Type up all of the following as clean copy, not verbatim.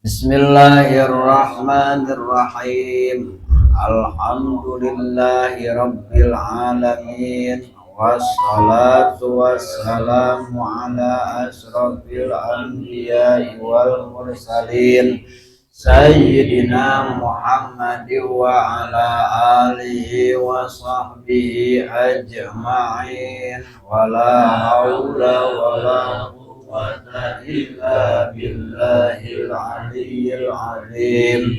Bismillahirrahmanirrahim. Alhamdulillahi rabbil alamin. Wassalatu wassalamu ala asrofil anbiya'i wal mursalin Sayyidina Muhammadin wa ala alihi wa sahbihi ajma'in. Wala hawla wala quwwata illa billahil aliyyil azim.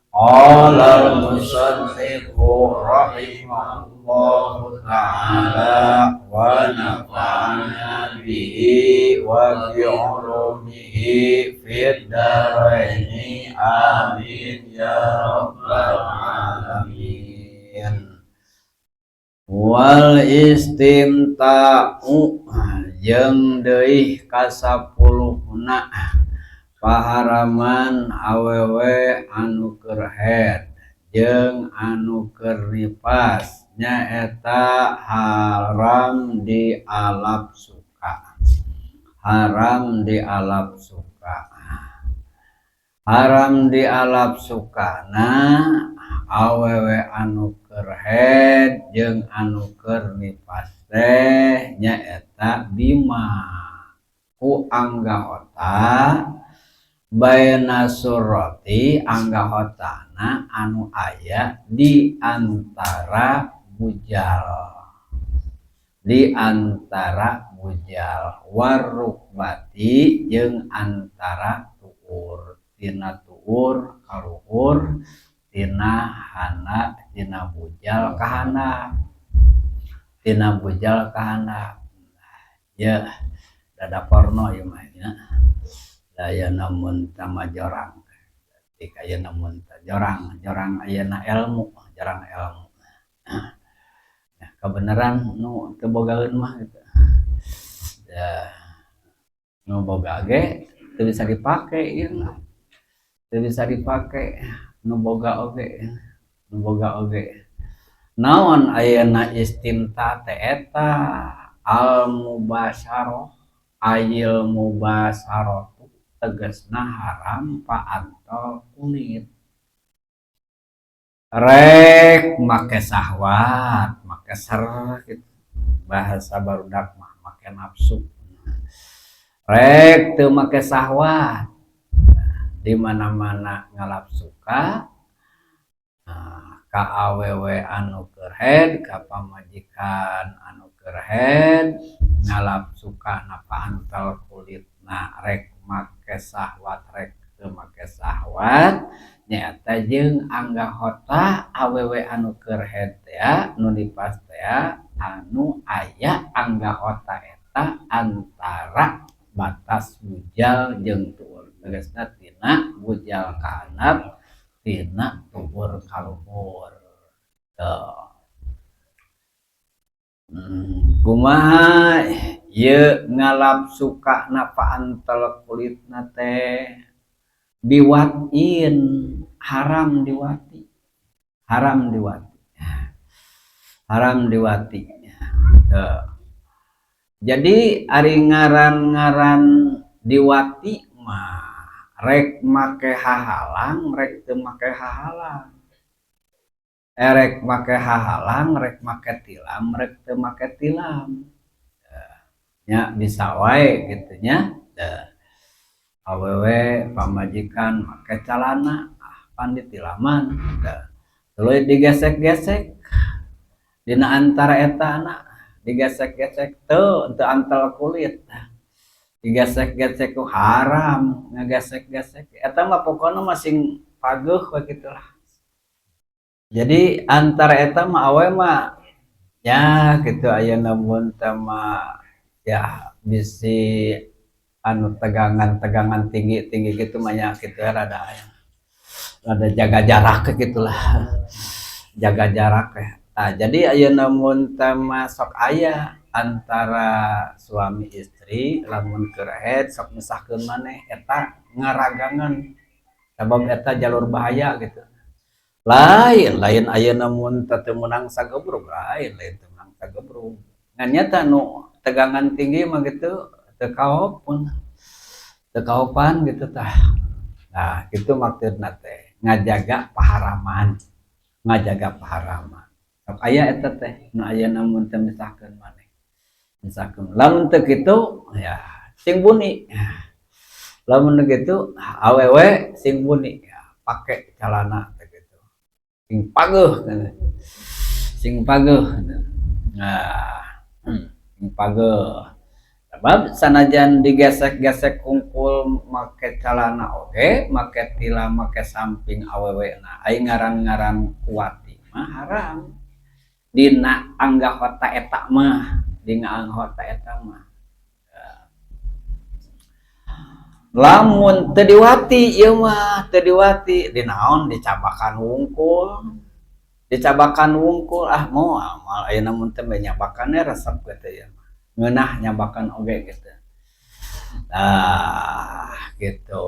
Qala al-musannifu rahimahullahu ta'ala wa nafa'ana bihi wa bi ulumihi fid dharain amin ya rabbal alamin. Wal istimta'u jeung deui kasapuluhna paharaman awewe anu keur haid jeung anu keur nifas nyaeta haram dialap suka. Haram dialap suka. Haram dialap sukana awewe anu keur haid jeung anu keur nifas teh nyaeta bima ku anggahota baina surati anggahotana anu aya di antara bujal warukbati jeung antara tuur tina tuur kaluhur tina hana tina bujal kahana ya dada porno ya mah ya daya namun sama jorang ketika aya namun jorang ayeuna ilmu jorang ilmu ya kebenaran nu teu bogaeun mah gitu ya nu boga ge teu bisa dipake ieu teu bisa dipake nu boga oge naon ayeuna istimta teh eta al mubasyarah ayil mubasyarah tegasna haram paantol kulit rek make sahwat make ser gitu bahasa barudak mah make nafsu rek teu make sahwat di mana-mana ngalap suka ka awewe anu keur haid ka pamajikan anu keur haid ngalap suka na paantol kulitna rek make sahwat rek teu make sahwat nyaeta jeung anggahota awewe anu keur haid teh nu nifas teh anu aya anggahota eta antara batas bujal jeung tuur tegasna tina bujal ka handap tina tuur kaluhur kumaha ye ngalap suka na paantol kulitna teh biwatin haram diwati jadi ari ngaran diwati mah rek make hahalang rek teu make hahalang rek make hahalang rek make tilam rek teu make tilam nya bisa wae gitu nya awewe pamajikan make calana pan ditilaman tuluy digesek-gesek dina antara etana digesek-gesek teu antara kulit digesek-gesek ku haram ngagesek-gesek eta mah pokona masing pageuh we kitulah jadi antara eta mah awewe mah ya gitu ayeuna mun teh mah ya bisi anu tegangan tinggi gitu mah ya kitu rada jaga jarak gitulah jaga jarak nah jadi ayeuna mun teh mah sok aya antara suami istri lamun keur haid sok misahkeun maneh eta ngaragangan sabab eta jalur bahaya gitu lain ayeuna mun teu meunang sagebrug lain teu meunang sagebrug ngan nyata nu tegangan tinggi mah gitu teu kaopan gitu tah Nah itu maksudna teh ngajaga paharaman, ngajaga paharaman. Sok aya eta teh nu aya namun teu misahkeun maneh. Misahkeun lamun teu kitu ya sing buni. Lamun gitu awewe sing buni ya pake calana gitu. Sing pageuh sing pageuh. Nah, sing pageuh. Sebab sanajan digesek-gesek kungkul make calana oge, make tila, make samping awewe na ai ngaran-ngaran kuati mah haram. Dina anggahota eta mah, dina anggahota eta mah. Lamun teu diwati ieu mah teu diwati dinaon dicabakan wungkul. Dicabakan wungkul moal ayeuna mun teu nyabakannya resep kitu ya. Ngeunah nyabakan oge gitu. Nah, gitu.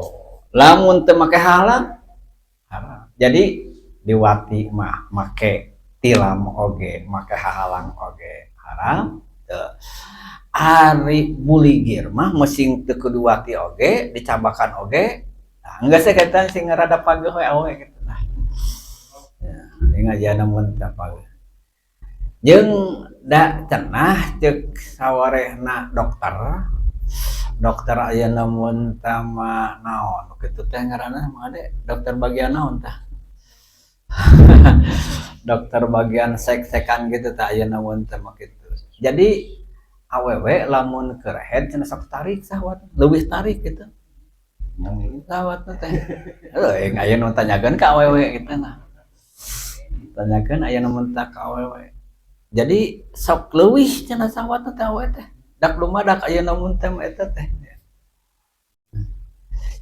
Lamun teu make halang haram. Jadi diwati mah make tilam oge, make hahalang oge haram. Teu. Ari buligir mah mesin teu kudu wati oge, dicabakan oge. Nah, enggeus sakitu sing rada pageuh we awe gitu. Nah. Ya, ngajana mun teu pageuh. Jeung da cenah ceuk sawarehna dokter ayeuna mun tama naon kitu teh ngaranna mah ade dokter bagian naon tah dokter bagian sek-sekan gitu tah ayeuna mun tama kitu jadi awewe lamun keur head cenah sok tarik sahwat leuwih tarik gitu sahwat teh euy ayeuna tanyakeun ka awewe kitu nah tanyakeun ayeuna mun tah ka awewe jadi sok leuwih cenah sahwat teh awewe teh dak lumadak ayeuna mun teh eta teh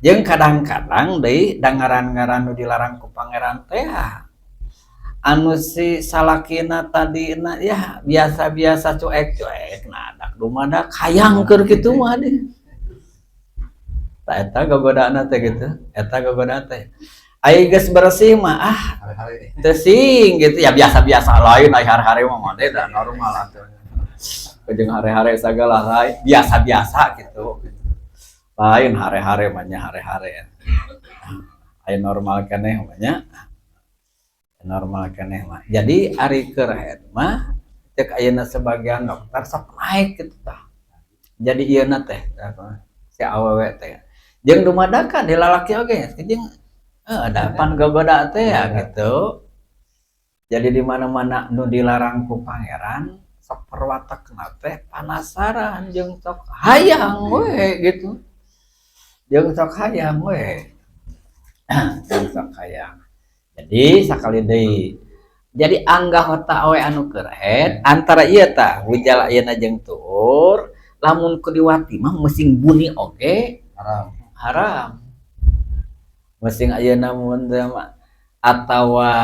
jeung kadang-kadang deui dangaran-ngaran nu dilarang ku pangeran teh anu si salakina tadina ya biasa-biasa cuek-cuek nah dak lumadak hayang keur kitu mah deui tah eta gogodana teh gitu eta gogodana teh ai geus bersih mah teu sing gitu ya biasa-biasa lain ai hari-hari mah mah da normal atuh jeung hari-hari sagala lain biasa-biasa gitu lain hari-hari mah nya hari-hari ai normal keneh mah nya normal keneh mah jadi ari keur head mah ceuk ayeuna sebagian dokter sok naik kitu tah jadi ieuna teh si awewe teh jeung dumadaka di lalaki oge jeung dapan gogoda teh ya gitu. Jadi di mana-mana nu dilarang ku pangeran sok perwatekna teh panasaran jeung sok hayang we gitu. Jeung sok hayang we. Jeung sok hayang. Jadi sakali deui. Jadi anggahota awe anu keur head antara ieu tah wijal ayeuna jeung tur lamun ku diwati mah meusing bunyi oge haram. Meusing ayeuna mun teh atawa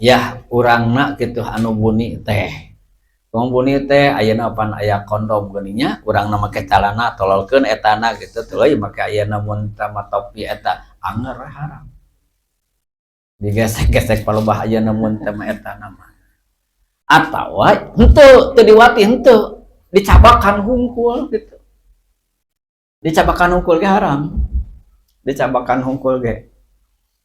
ya urangna gitu anu buni teh. Wong buni teh ayeuna pan aya kondom geuninya urangna make calana tololkeun etana gitu tuluy make ayeuna mun tama topi eta anger haram. Digesek-gesek palobah ayeuna mun tama etana mah. Atawa henteu teu diwati henteu dicabakan hungkul gitu. Dicabakan hungkul ge haram. Dicabakan hungkul ge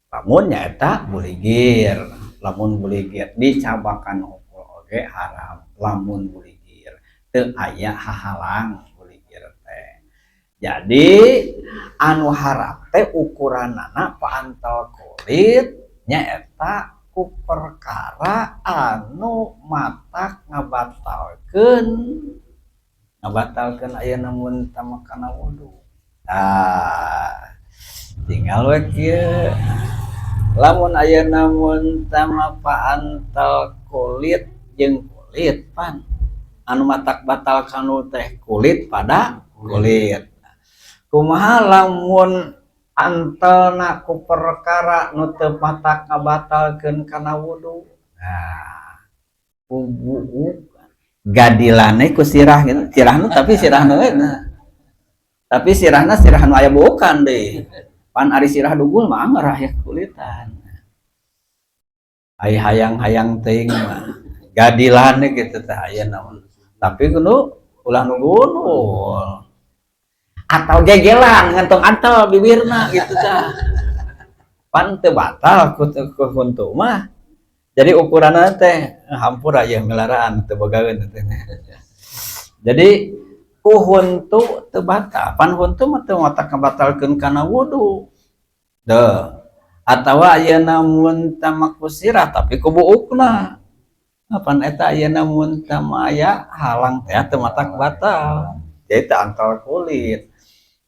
lamun nyaeta buligir lamun buligir dicabakan hungkul oge haram lamun buligir teu aya hahalang buligir teh jadi anu haram teh ukuranana paantel kulit nyaeta ku perkara anu matak ngabatalkeun ayeuna mun tama kana wudu tinggal we kieu lamun ayeuna mun tama paantel kulit jeung kulit pan anu matak batal kanu teh kulit pada kulit kumaha lamun antelna ku perkara nu teu matak ngabatalkeun kana wudu nah gadilane ku sirah gitu sirahna tapi sirahna tapi sirahna sirah nu aya bukan deui pan ari sirah dugul mah ngarah ya kulitan ai hayang-hayang teuing mah gadilane gitu teh ayeuna tapi kudu ulah nu gunul atau gegelan ngantong antel bibirna gitu tah pan teu batal ku huntu mah. Jadi ukuranna teh hampura aya milaraan teu bogaeun teh. Jadi ku huntu teu batal, pan huntu mah teu matak ngabatalkeun kana wudu. Deuh. Atawa ayeuna mun tamaku sirah tapi ku buukna. Pan eta ayeuna mun tamaya halang teh teu matak batal. Jadi teu antol kulit.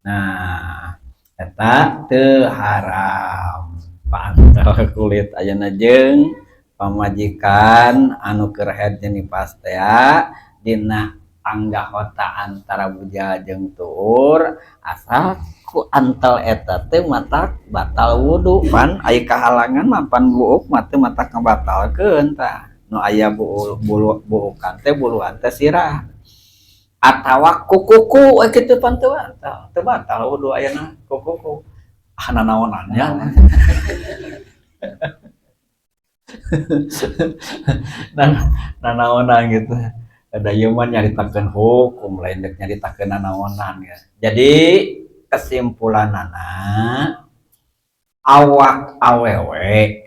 Nah, eta teu haram. Pantol kulit ayeuna jeung pamajikan anu keur head nipas teh dina anggahota antara buja jeung tuur asal ku antel eta teh matak batal wudu pan aya kahalangan mah pan buuk mah teu matak ngabatalkeun tah nu aya buukan teh buluan teh sirah atawa kukuku kitu pan teu batal wudu ayeuna kukuku nanaonannya nanaonan gitu ada yuman nyaritakeun hukum lain dek nyaritakeun nanaonan ya. Jadi kesimpulanana awak awewe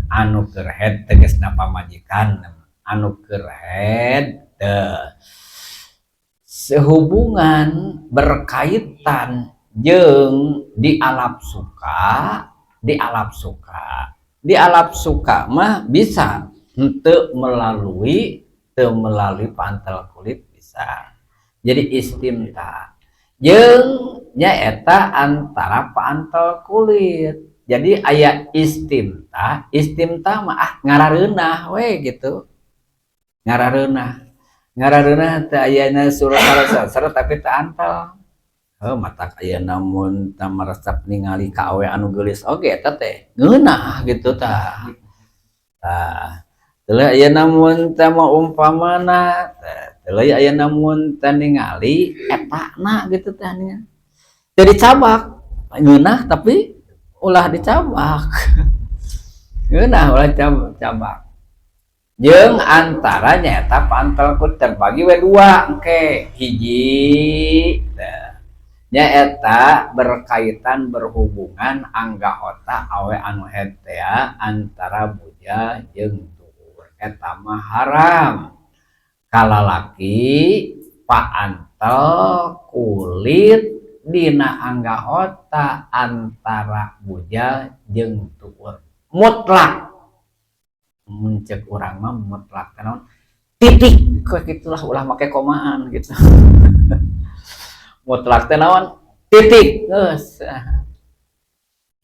anu keur head tegasna pamajikan anu keur head sehubungan berkaitan jeung di alap suka mah bisa henteu melalui pantal kulit bisa jadi istimta jeung nyaeta antara pantal kulit jadi aya istimta mah ngarareunah we gitu ngarareunah teh ayana surat tapi teu antal matak ayeuna mun tamaresep ningali ka awe anu geulis oge eta teh ngeunah gitu tah teulah ayeuna mun teh umpamana teulah ayeuna mun teh ningali etana gitu teh jadi cabak ngeunah tapi ulah dicabak ngeunah ulah cabak jeung antara nyaeta pantel kulit terbagi we dua engke hiji nyaeta berkaitan berhubungan anggahota awe anu head teh antara buja jeung tuur eta mah haram kalalaki paantel kulit dina anggahota antara buja jeung tuur mutlak mencek urang mah mutlak naon titik kok gitulah ulah make komaan gitu mutlak teh naon titik geus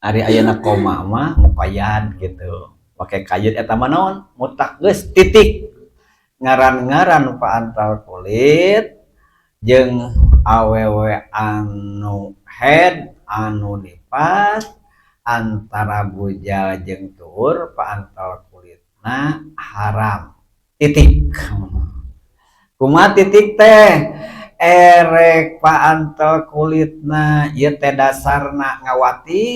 ari ayeuna koma mah ngupayan gitu pakai kayut eta mah naon mutlak geus titik ngaran-ngaran paantal kulit jeung awewe anu head anu nifas antara bujal jeung tuur paantal kulitna haram titik kumaha titik teh erek paantel kulitna ieu teh dasarna ngawati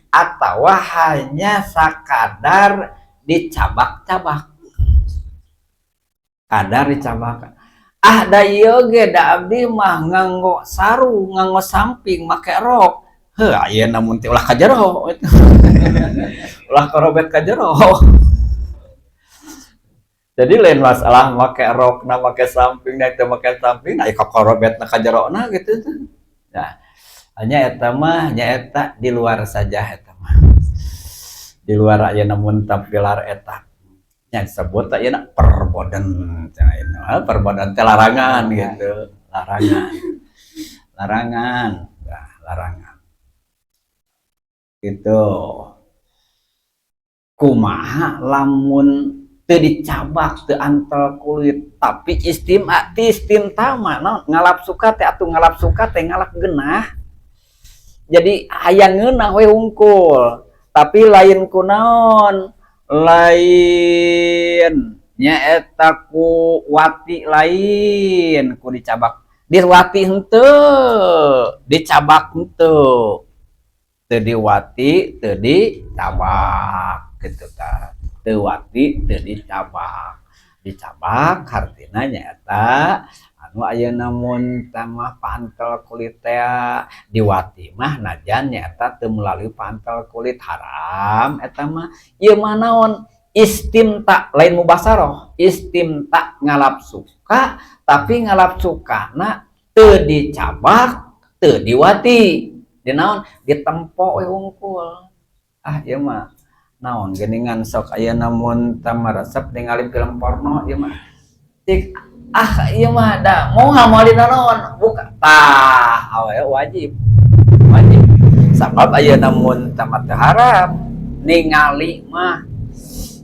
atawa hanya sakadar dicabak-cabak kadar dicabak da ieu ge da abdi mah nganggo saru nganggo samping make rok heuh ayeuna mun teh ulah ka jero ulah korobet ka jero jadi lain masalah make rokna make samping na teu make samping aya kokorobetna ka jerona gitu nah hanya eta mah nyaeta di luar saja eta mah di luar ayeuna mun tampilar eta nya disebut ayeuna perbodan perbodan teh larangan gitu larangan gitu kumaha lamun teu dicabak teu antel kulit tapi istimta mah ngalap suka teh atuh ngalap suka teh ngalap genah jadi hayang ngeunah we hungkul tapi lain ku naon lain nyaeta ku wati lain ku dicabak diwati henteu dicabak henteu teu diwati teu dicabak gitu tah teu wati teu dicabak artina nyaeta nu ayeuna mun tamah pantel kulit teh diwati mah najan nyaeta teu melalui pantel kulit haram eta mah ieu mah naon istimta lain mubasarah istimta ngalap suka tapi ngalap sukana teu dicabak teu diwati dinaon ditempo we hungkul ieu mah naon geuningan sok ayeuna mun tamah resep ningali film porno ieu mah cik iya mah da mau ngamalin naon buka tah awe wajib sabab aya namun tamat haram ningali mah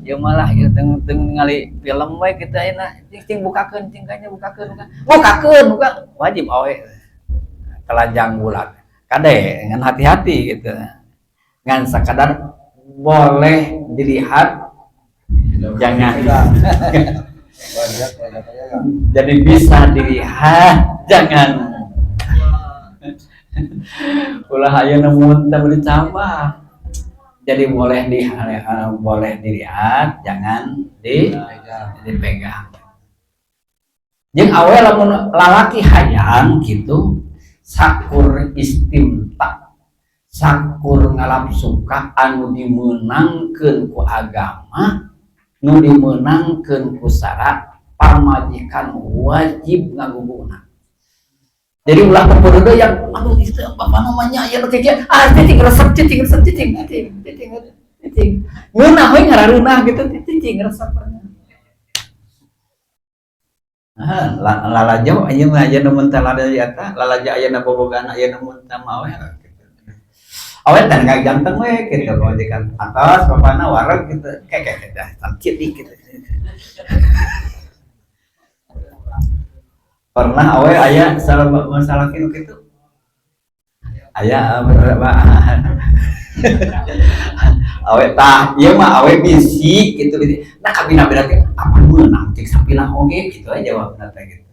ya malah ieu teu ningali film we kitu ayeuna cing bukakeun cing kanya bukakeun wajib awe telanjang bulat kade ngan hati-hati gitu ngan sakadar boleh dilihat jangan jadi bisa dilihat jangan ulah ayeuna mun teu dicabah jadi boleh dilihat jangan dipegang jeung awe lamun lalaki hayang gitu sakur istimta sakur ngalap suka anu dimeunangkeun ku agama nu dimenangkeun ku syarat pamajikan wajib ngaguguna jadi ulah pepeudeuh yang aduh itu apa namanya aya nu kieu cicing resep ngeunah we ngarareunah gitu cicing resep lalajo aya mah aya nu mun teh eta lalajo aya na bobogan aya nu mun teh mah awet dan gak ganteng we gitu majikan atas bapana wareg gitu kayak dah tamcit dikit pernah awe aya masalah kitu aya awe tah ieu mah awe bisi gitu nah kabina berarti apa meunang cek sapina oge gitu aja jawabna teh gitu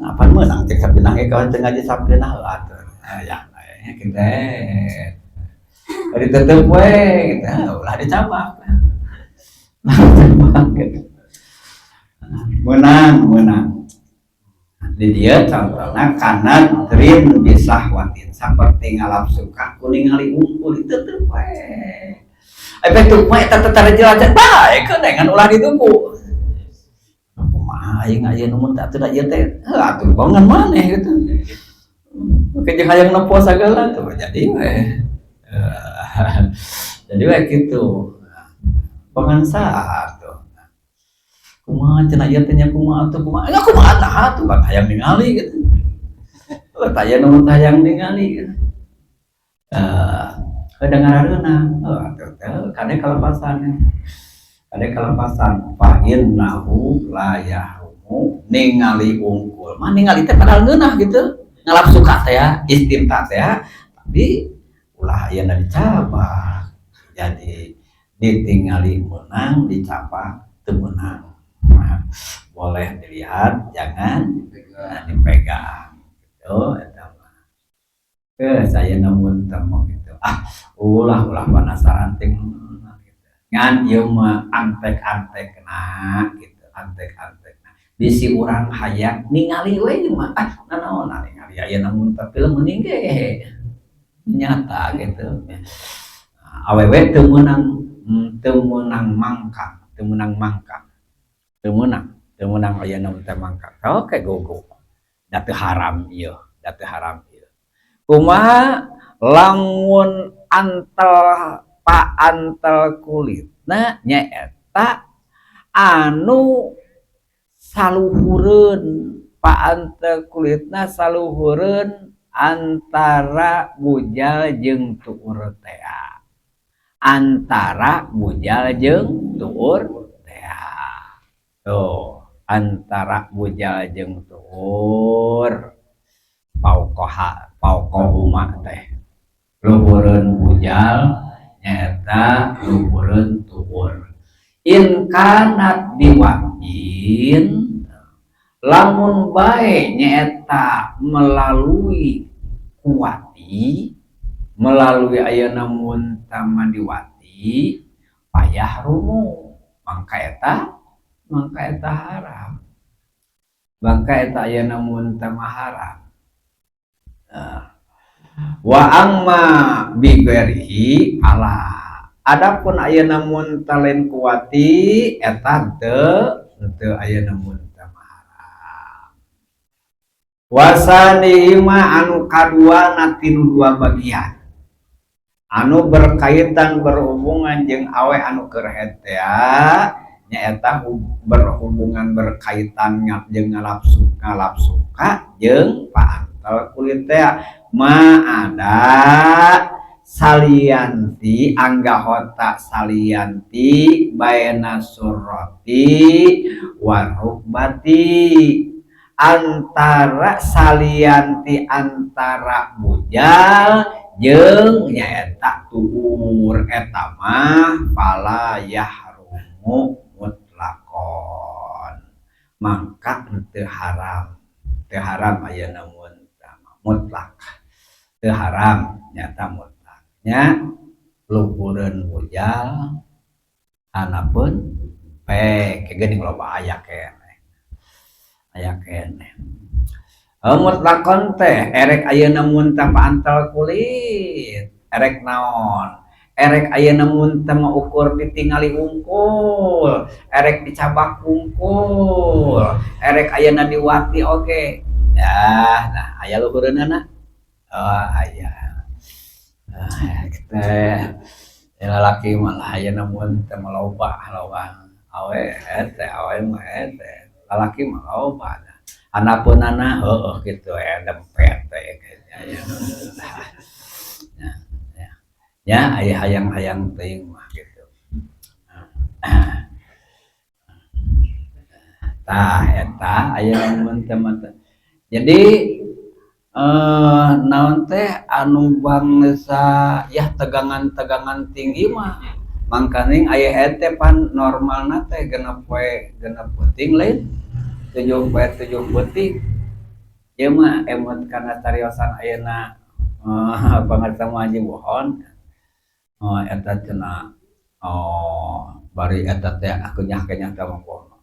apa meunang cek sapina ge kawan teu ngaji sapina heuh atuh ya kita ditutup we kita ulah dicabak menang di dia contohnya kanan trin bisahwatin seperti ngalap suka kuning ngali unggul ditutup we efek tuh mah eta teu jelajah bae keunengan ulah dituku kumaha aing aya nu mun teu da ieu teh atuh bangun maneh gitu kejeng hayang nempo sagala tuh jadi we gitu pengansa tuh kumaha cenah ieu teh nya kumaha atuh kumaha tah tuh hayang ningali gitu taya nu hayang ningali gitu ngarareunah atuh kade kalepasan pain nahu layahumu ningali unggul mah ningali teh padahal ngeunah gitu ngalap suka teh ya istimta teh ya tapi ulah ayeuna dicabak jadi ditingali menang dicabak teu menang boleh dilihat jangan dipegang gitu eta mah saya namun temu gitu ulah penasaran ting gitu ngan ieu mah antek-antekna gitu antek-antekna bisi urang hayang ningali we mah naon ningali aya namun film mending ge nyata gitu awewe teu meunang aya namun teh mangkak oke gogo da teu haram ieu kumaha lamun antel kulitna nyaeta anu saluhureun paantel kulitna saluhureun antara bujal jeung tuur teh antara bujal jeung tuur teh tuh antara bujal jeung tuur paukohuma teh luhureun bujal nyaeta luhureun tuur in kanat diwakin lamun bae nyaeta melalui kuwati melalui ayeuna mun tama diwati payah rumu mangka eta haram bangka eta ayeuna mun teu haram. Wa amma bigerihi ala adapun ayeuna mun talen kuati eta teu ayeuna mun teu haram. Wasani ima anu kadua natinu dua bagian anu berkaitan berhubungan jeung awe anu keur hetea nyaeta berhubungan berkaitan jeung ngalapsuka jeung paantel kulit teh ma ada salianti anggahota salianti baena surroti warukbati antara salianti antara bujal jeung nyaeta tuhur eta mah fala yahrumu mutlaqon mangka teu haram ayeuna mun mutlak teu haram nyata mutlaknya luhureun bujal hanapeun pek geuning loba aya keneh mutlakon teh erek ayeuna mun teh paantel kulit erek naon erek ayeuna mun teh ukur ditingali wungkul erek dicabak wungkul erek ayeuna diwati oge ya nah aya luhureunana aya teh lalaki mah ayeuna mun teh loba awe mah lalaki mah loba anapunana heueuh kitu dempet teh ya aya hayang-hayang teuing mah kitu tah eta aya mun teh jadi naon teh anu bangsa ya tegangan tinggi mah mangkaning aya eta pan normalna teh genep peuting lain 7 peuting ieu mah emot kana cariosan ayeuna pangarta Haji Bohon eta cenah bari eta teh aku nyah-nyah ka mangkono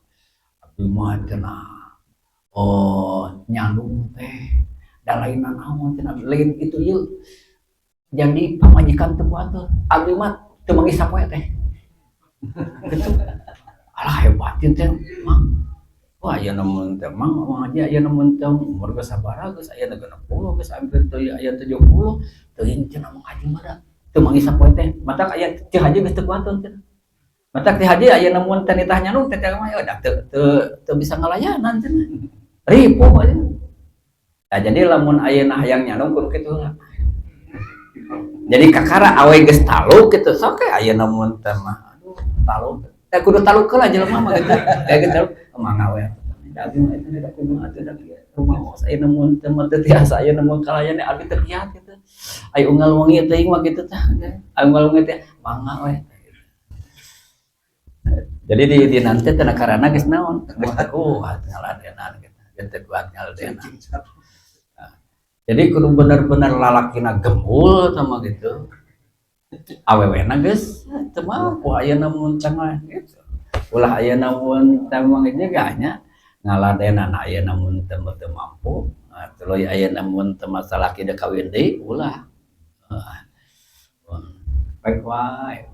abdi mah cenah nyandung teh da lainna naon cenah lain itu ieu jadi pamajikan teu kuatur abdi mah teu manggih sapoe teh gitu alah hebat teh mang wah ayeuna mun teh mang aja ayeuna mun teh umur geus sabaraha geus ayeuna 60 geus hampir teu aya 70 teuing cenah mah haji mah da teu manggih sapoe teh matak aya teu haji geus teu kuatur cenah matak teh haji ayeuna mun teh nitah nyanung teh mah ya teu bisa ngalayanan cenah ripuh aja nah jadi lamun ayeuna hayang nyanung kudu kitu lah jadi kakara awe geus taluk kitu sok ayeuna mun teh mah aduh taluk kudu taluk heula jelema mah gitu kayak gitu mangga we tapi mah eta da kumaha teh da rumah saya mun teh mah teu tiasa aya mun kalayane abdi teu kiat kitu ai unggal wengi teuing mah kitu tah unggal wengi teh mangga we jadi di nanti teh karana geus naon geus ngaladenan gitu teu kuat ngaladenan jadi kudu bener-bener lalakina gembul sama gitu awewena geus teu mampu ayeuna mun teh mah gitu ulah ayeuna mun teh mah juga nya ngaladenan ayeuna mun teh teu mampu tuluy ayeuna mun teh masalah kieu kawin deui ulah baik wae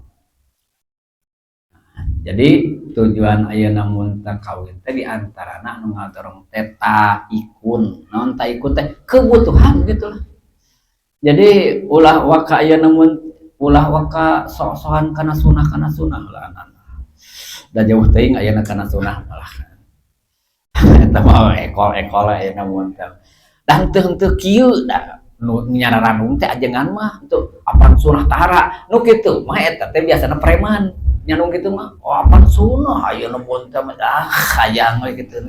jadi tujuan ayeuna mun teh kawin teh di antarana anu ngadorong teh taikun naon taikun teh kebutuhan gitu lah jadi ulah waka ayeuna mun ulah waka sok-sokan kana sunah lah da jauh teuing ayeuna kana sunah malah eta mah ekol ayeuna mun teh dan teu kieu da nu nyararanung teh ajengan mah teu apan sunah tahara nu kitu mah eta teh biasana preman nyanung kitu mah apan sunah ayeuna mun teh hayang we kitu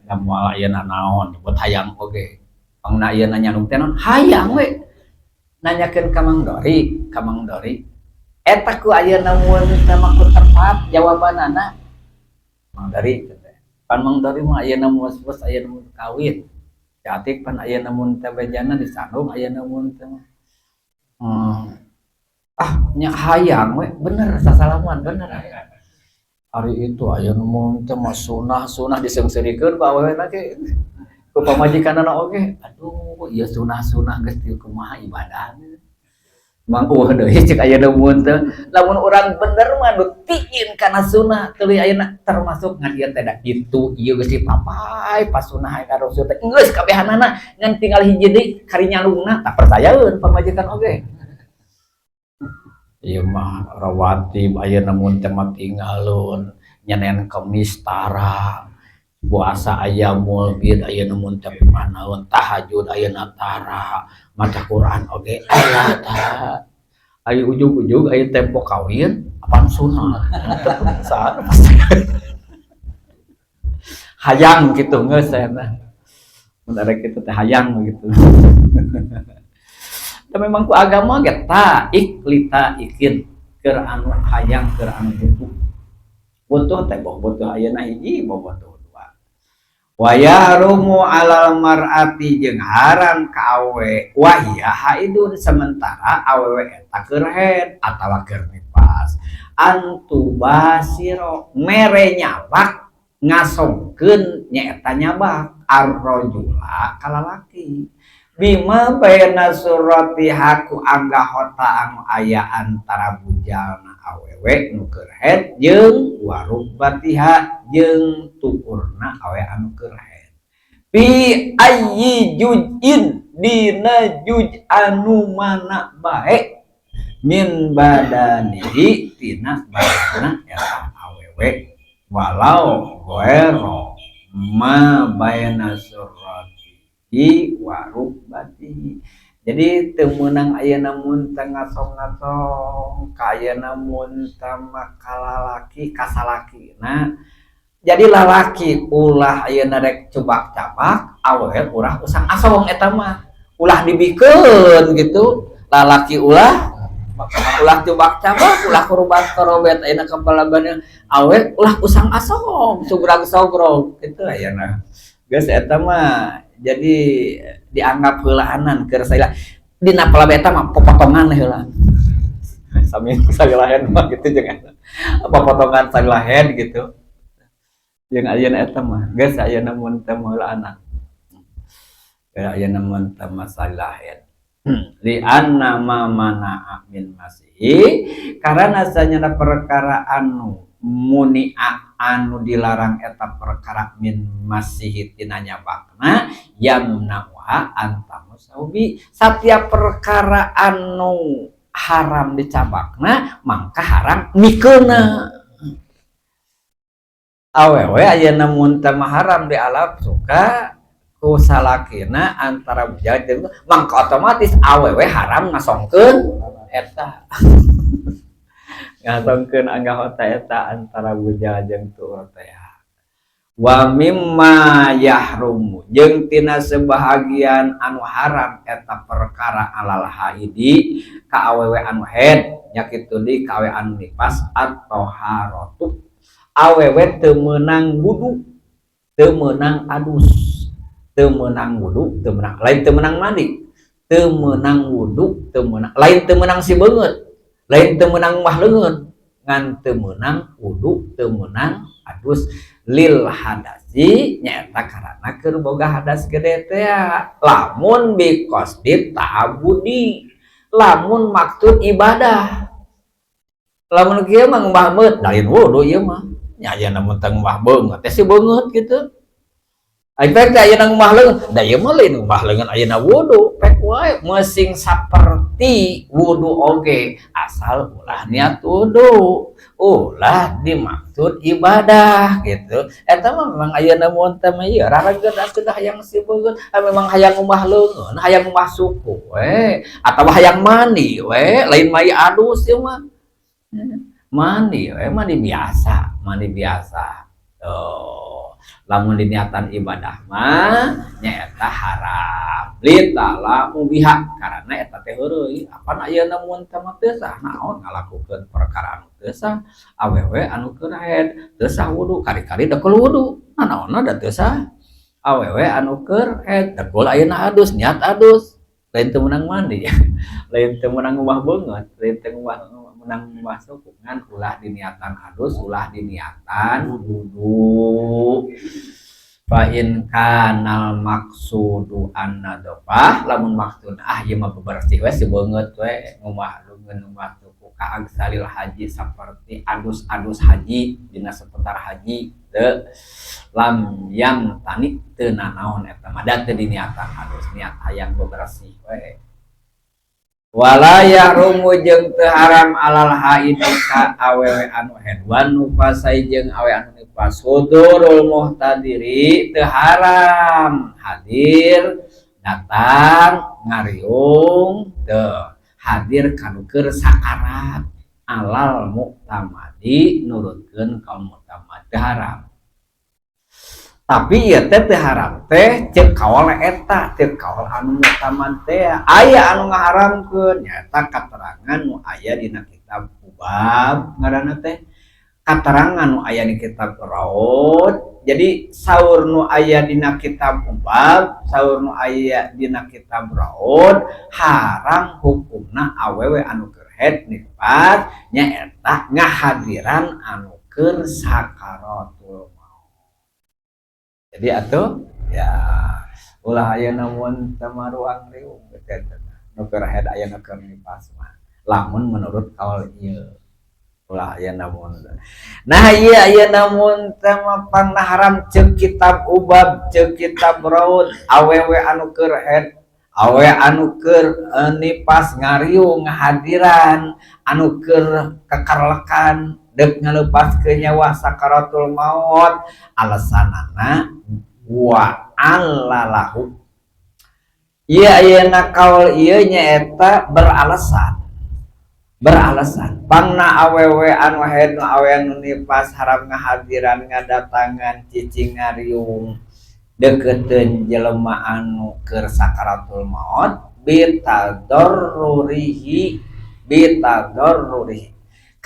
da moal ayeuna naon buat hayang oge pangna ayeuna nyanung teh naon hayang we nanyakeun ka Mang Dori eta ku ayeuna mun teh maku tepat jawabanana Mang Dori pan Mang Dori mah ayeuna mun ayeuna mun kawin catik pan ayeuna mun teh bejana disandung ayeuna mun teh nya hayang we bener sasalaman bener hari itu aya nu teh mah sunah disengsirikeun ku awewe ge ku pamajikanana oge. Aduh, ieu sunah geus teu kumaha ibadah. Mang eueuh deui cek aya nu teh. Lamun urang bener mah nu tiin kana sunah tuluy ayeuna termasuk ngan ieu teh da kitu ieu geus dipapai pas sunah ka Rasul teh geus kabehanana ngan tinggal hiji deui kari nyalungna tak percayaeun pamajikan oge. Ieu mah rawatib ayeuna mun teh mah tinggalun nyanen kemis tara puasa ayamul bid ayeuna mun teh panaon tahajud ayeuna tara maca Quran oge aya tah ayo ujug-ujug ayo tempo kawin apaan sunah saha hayang gitu geus cenah mun ada kitu teh hayang gitu. Dan memang ku agama ge ta iklita ikin keur anu hayang keur anu butuh teh butuh ayeuna hiji butuh dua. Wa yahrumu alal mar'ati jeung haram ka awe wahya haidun sementara awewe eta keur haid atawa keur nifas antu basiro mere nyabak ngasongkeun nyaeta nyabak ar-rajula ka lalaki bima bayana surati haku anggahota anu aya antara bujalna awewe nu keur haid jeung warubatiha jeung tukurna awe anu keur haid fi ayyi juz'in dina juz anu mana bae min badanihi tina badana eta awewe walau goero ma bayana surati warubati. Jadi temenang ayeuna mun teh ngasong-ngasong ka ayeuna mun teh kalalaki kasalakina. Jadi lalaki ulah ayeuna rek cubak-cabak awewe urang usang asong eta mah ulah dibikeun gitu lalaki ulah cubak-cabak ulah korobet ayeuna kapalabannya awewe ulah usang asong sugrag-sogrog kitu ayeuna geus eta mah jadi dianggap heulaanan keur saila dina palabe eta mah potongan heula sami sagilahen mah gitu jeung potongan sagilahen gitu jeung ayeuna eta mah geus ayeuna mun teh heulaanan ayeuna mun teh sagilahen li anna ma mana min masih karena sanyana perkara anu muni'a anu dilarang eta perkara min masih tina nyabakna yamnawa antamusaubi setiap perkara anu haram dicabakna mangka haram mikeuna awewe ayeuna mun teh haram di alam suka ku salakina antara bujal jeung mangka otomatis awewe haram ngasongkeun eta ngasongkeun anggahota eta antara bujal jeung tuur teh wa mimma yahrumu jeung tina sebahagian anu haram eta perkara alal haidi ka awewe anu haid nya kitu di ka awewe anu nifas atau haratu awewe teu meunang wudu teu meunang adus teu meunang wudu teu meunang lain teu meunang mandi teu meunang wudu teu meunang lain teu meunang si beungeut lain teu meunang mah leungeun ngan teu meunang wudu teu meunang adus lil hadasi nyaeta karana keur boga hadas gede teh lamun bi qasdi ta'abudi lamun maksud ibadah lamun kieu mah ngembah meut lain wudu ieu mah nya aya namun teu ngembah beungeut teh si beungeut kitu Aipek teh ayeuna ngembah leungeun da ieu mah lain ngembah leungeun ayeuna wudu pek wae meusing saperti wudu oge asal ulah niat wudu ulah dimaksud ibadah gitu eta mah memang ayeuna mun teh mah ieu rarageuan atuh hayang sibeungeun memang hayang ngembah leungeun hayang ngembah suku we atawa hayang mandi we lain mai adus ieu mah mandi we mandi biasa lamun diniatan ibadah mah nyaeta haram litala mubiha karena eta teh heureui apana ayeuna mun teh mah teu sah naon ngalakukeun perkara anu teu sah awewe anu keur haid teu sah wudu kali-kali dekel wudu naonna da teu sah awewe anu keur haid dekel ayeuna adus niat adus lain teu meunang mandi lain teu meunang ngubah beungeut lain teu nang masuk ngan ulah diniatan halus ulah diniatan wudu fa in kanal maksudu annadofah lamun maksud ieu mah bebersih we sebeungeut we ngumahlungeun umah tuku ka agsalil haji saperti adus-adus haji dina seputar haji teu lam yang tani teu nanaon eta mah da teu diniatan halus niat hayang bebersih we wala yahrumu jeung teu haram alal haid ka awewe anu hedwan nupasai jeung awe anu nipas hudurul muhtadiri teu haram hadir datang ngariung teu hadir kanu keur sakarat alal muktamadi nurutkeun kaum muktamad teu haram tapi ieu teh teu haram teh ceuk kaol eta ceuk kaol anu muktamad teh aya anu ngaharamkeun nyaeta katerangan nu aya dina kitab Ubab ngaranna teh katerangan nu aya di kitab Raud jadi saur nu aya dina kitab Ubab saur nu aya dina kitab Raud haram hukumna awewe anu keur haid nifas nyaeta ngahadiran anu keur sakaratul jadi atuh ya ulah aya namun tamaruang riung gitu nu keur haid aya nu keur nifas mah lamun menurut kaul ieu ulah aya namun nah ieu aya namun tama pangna haram ceuk kitab Ubab ceuk kitab Raud awewe anu keur haid awe anu keur nifas ngariung ngahadiran anu keur kekarlekan dek ngalepaskeun nyawa sakaratul maut alasanana wa allalahu ieu ayeuna kaul ieu nyaeta beralasan pangna awewe anu haid nu awe anu nifas haram ngahadiran ngadatangan cicing ngariung deketeun jelema anu keur sakaratul maut bitadorrurihi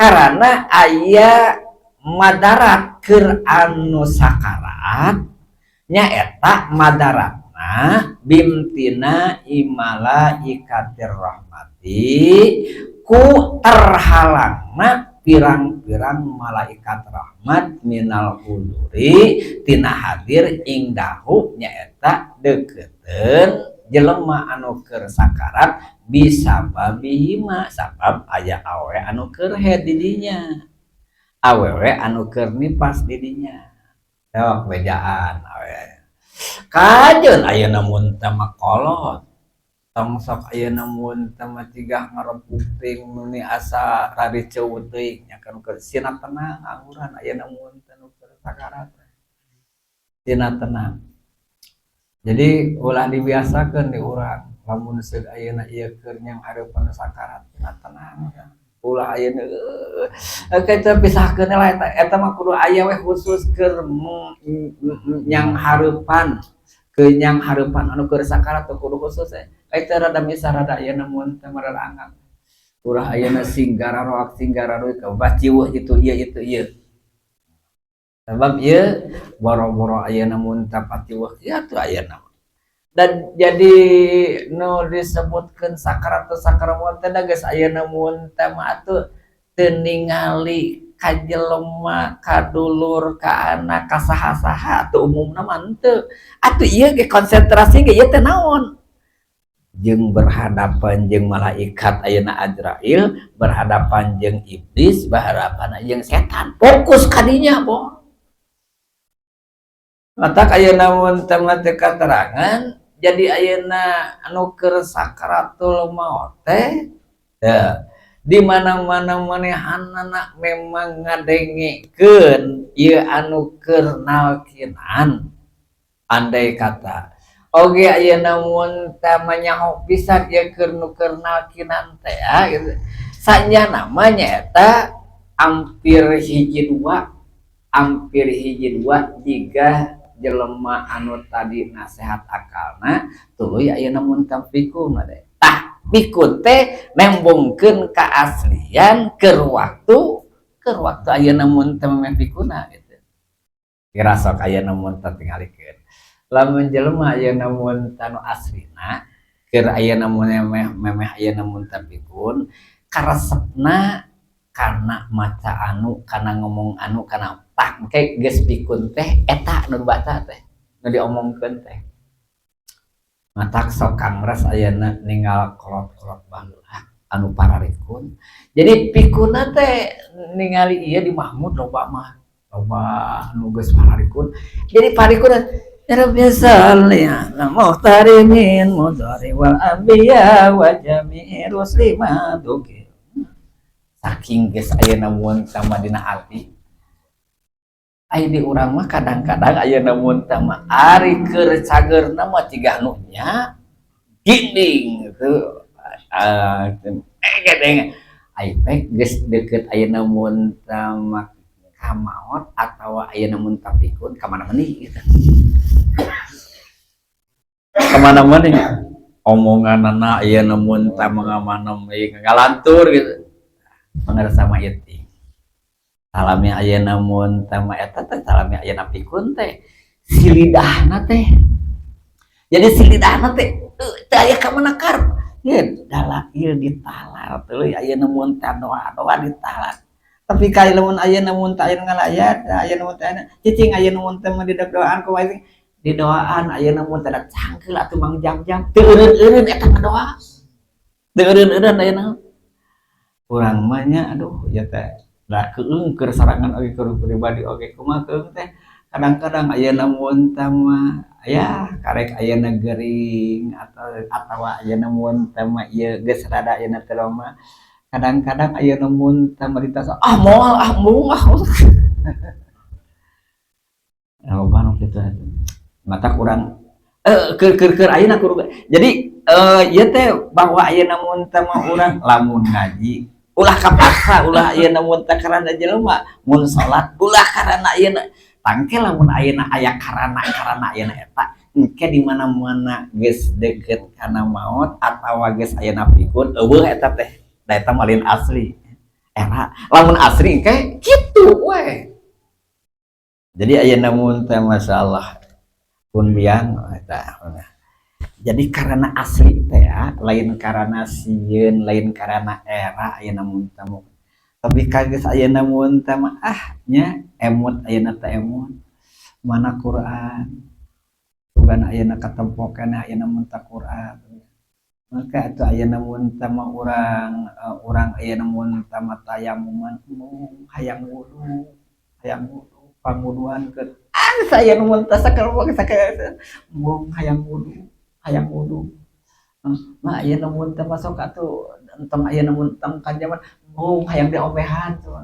karena aya madarat keur anu sakarat nyaeta madaratna bimtina imala ikatir rahmati ku terhalangna pirang-pirang malaikat rahmat minal huduri tina hadir ingdahu nyaeta deketeun jelema anu keur sakarat bisa babihima sabab aya awe anu keur haid di dinya awewe anu keur nifas di dinya tewak bedaan awe kajeun ayeuna mun teh kolot tong sok ayeuna mun teh cigah ngarepuping meni asa rariceu teuing nya kan keur sina tenang anguran ayeuna mun teh nu keur sakarat sina tenang jadi ulah dibiasakeun di urang lamun seud ayeuna ieu keur nyang hareupan sakarat tenang ulah ayeuna kita pisahkeun lah eta mah kudu aya we khusus keur nyang hareupan ke nyang hareupan anu keur sakarat kudu khusus eta rada misah rada ayeuna mun teh marada anggang ulah ayeuna singgara roak singgara roe ka bacieuh itu ieu sebab ieu boro-boro ayeuna mun teh pacieuh ieu atuh ayeuna dan jadi nu disebutkeun sakarat teh da geus ayeuna mun teh mah atuh teu ningali ka jelema ka dulur ka anak ka saha-saha atuh umumna mah henteu atuh ieu ge konsentrasi ge ieu teh naon jeung berhadapan jeung malaikat ayeuna Azrail berhadapan jeung iblis berhadapan jeung setan fokus ka dinya boh matak ayeuna mun teh teu katerangan jadi ayeuna anu keur sakaratul maut teh ya di mana-mana manehanna memang ngadengekeun ieu anu keur nalkinan andai kata oge ayeuna mun teh manyaho pisan ieu keur nu keur nalkinan teh gitu sanjana mah nyaeta hampir hiji dua jiga jelema anu tadi nasehat akalna tuluy ayeuna mun tamfikun teh tah pikun teh nembongkeun kaaslian keur waktu ayeuna mun teh memfikuna gitu kira sok ayeuna mun teh tingalikeun lamun jelema ayeuna mun tanu aslina keur ayeuna mun memeh ayeuna mun tamfikun karesepna karena maca anu karena ngomong anu karena tak kayak geus pikun teh eta nu baca teh nu diomongkeun teh matak sok kangres ayeuna ninggal kolot-kolot baheula anu pararikun jadi pikuna teh ningali ieu di Mahmud loba anu geus pararikun jadi parikun Rabbi salli ala muhtarimin mudhari wal anbiya wa jami'i ruslimaduki saking geus ayeuna mun sama dina ati aya di urang mah kadang-kadang ayeuna mun sama ari keur cageurna mah tigah nu nya ginding gitu gedeng ai pek geus deukeut ayeuna mun sama ka maot atawa ayeuna mun tapikun ka mana meuni gitu ka mana meuni omonganna ayeuna mun sama ngamana ngalantur gitu mengerti sama itu salami ayeuna mun tama eta teh salami ayeuna pikun teh si lidahna teh jadi si lidahna teh teu aya ka manakar ye dala ieu ditalar teuy ayeuna mun teh doa ditalar tapi ka lamun ayeuna mun teh aya ngalayat ayeuna mun teh cicing ayeuna mun teh didoaan ku wae didoaan ayeuna mun teh cangkeul atuh mang jam-jam teu eureun-eureun eta ngadoa teu eureun-eureun ayeuna urang mah nya aduh ya teh da keung keur sarangan oge keur pribadi oge kumaha keung teh kadang-kadang ayeuna mun teh mah ya karek ayeuna gering atau ayeuna mun teh mah ieu geus rada ayeuna teh mah kadang-kadang ayeuna mun teh maritas moal mung loba nu kitu mata urang keur ayeuna kudu jadi ieu teh bahwa ayeuna mun teh mah urang lamun ngaji ulah kapaksa ulah ayeuna mun teh karana jelema mun salat ulah karana ayeuna tangke lamun ayeuna aya karana ayeuna eta engke di mana-mana geus deukeut kana maot atawa geus ayeuna pikun eueuh eta teh da eta malin asli era lamun asli engke kitu we jadi ayeuna mun teh masyaallah pun biang eta jadi karena asli teh lain karena sieun lain karena era ayeuna mun tamu tapi kageus ayeuna mun teh mah nya emut ayeuna teh emut mana Quran bukan ayeuna katempokeun ayeuna mun teh Quran maka atuh ayeuna mun teh mah urang ayeuna mun teh mah tayamuman hayang wudu panguduan ke saya mun teh sakelompok mung hayang wudu nah ayeuna mun teh masuk atuh entong ayeuna mun tong kanjaman mung hayang diombehan tuh